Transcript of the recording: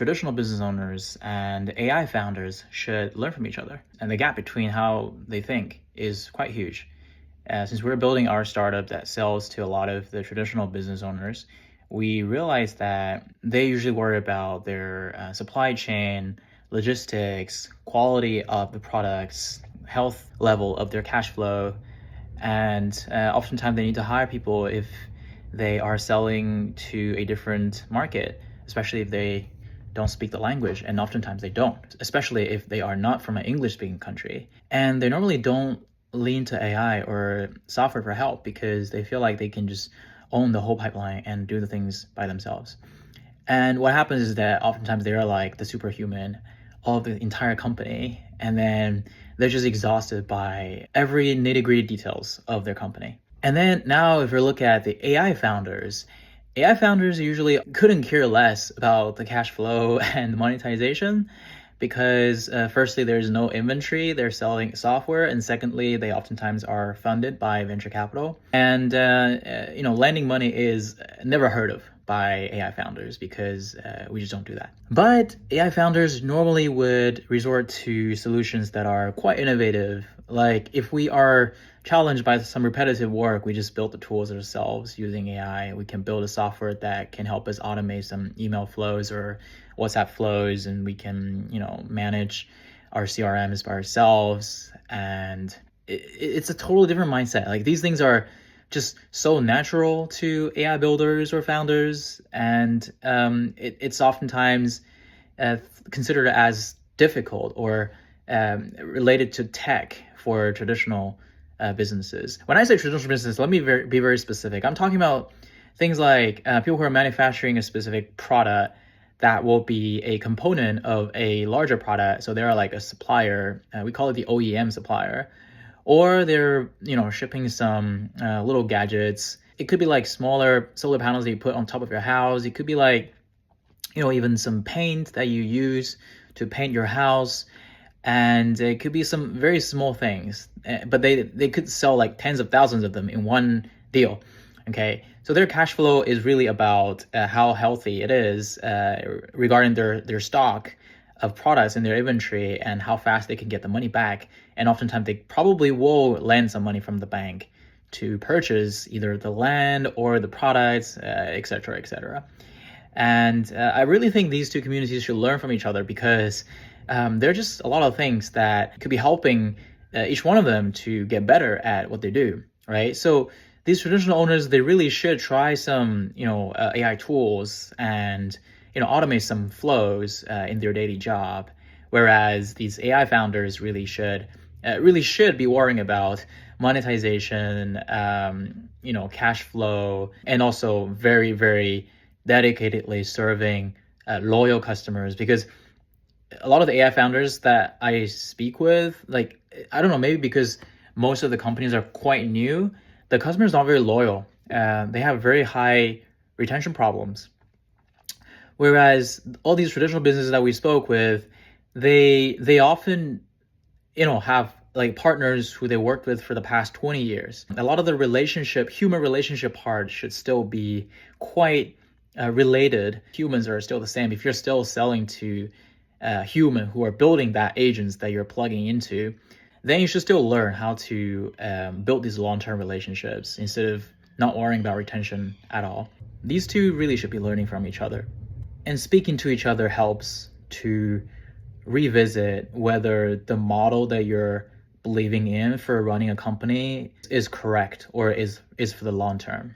traditional business owners and AI founders should learn from each other. And the gap between how they think is quite huge. Since we're building our startup that sells to a lot of the traditional business owners, we realize that they usually worry about their supply chain, logistics, quality of the products, health level of their cash flow, and oftentimes they need to hire people if they are selling to a different market, especially if they don't speak the language, and oftentimes they don't, especially if they are not from an English-speaking country. And they normally don't lean to AI or software for help because they feel like they can just own the whole pipeline and do the things by themselves. And what happens is that oftentimes they're like the superhuman of the entire company, and then they're just exhausted by every nitty-gritty details of their company. And then now if we look at the AI founders usually couldn't care less about the cash flow and monetization because firstly, there's no inventory, they're selling software, and secondly, they oftentimes are funded by venture capital. And lending money is never heard of by AI founders because we just don't do that. But AI founders normally would resort to solutions that are quite innovative. Like if we are challenged by some repetitive work, we just build the tools ourselves using AI. We can build a software that can help us automate some email flows or WhatsApp flows, and we can, manage our CRMs by ourselves. And it's a totally different mindset. Like these things are just so natural to AI builders or founders, and it's oftentimes considered as difficult or related to tech for traditional businesses. When I say traditional business, let me be very specific. I'm talking about things like people who are manufacturing a specific product that will be a component of a larger product. So they're like a supplier. We call it the OEM supplier. Or they're, shipping some little gadgets. It could be like smaller solar panels that you put on top of your house. It could be like, even some paint that you use to paint your house. And it could be some very small things, but they could sell like tens of thousands of them in one deal. Okay, so their cash flow is really about how healthy it is regarding their stock of products in their inventory and how fast they can get the money back. And oftentimes they probably will lend some money from the bank to purchase either the land or the products, et cetera, et cetera. And I really think these two communities should learn from each other because there are just a lot of things that could be helping each one of them to get better at what they do, right? So these traditional owners, they really should try some, AI tools and, automate some flows in their daily job. Whereas these AI founders really should be worrying about monetization, cash flow, and also very, very dedicatedly serving loyal customers. Because a lot of the AI founders that I speak with, like, I don't know, maybe because most of the companies are quite new, the customers are not very loyal. They have very high retention problems. Whereas all these traditional businesses that we spoke with, they often, have like partners who they worked with for the past 20 years. A lot of the human relationship part should still be quite related. Humans are still the same. If you're still selling to human who are building that agents that you're plugging into, then you should still learn how to build these long-term relationships instead of not worrying about retention at all. These two really should be learning from each other. And speaking to each other helps to revisit whether the model that you're believing in for running a company is correct or is for the long term.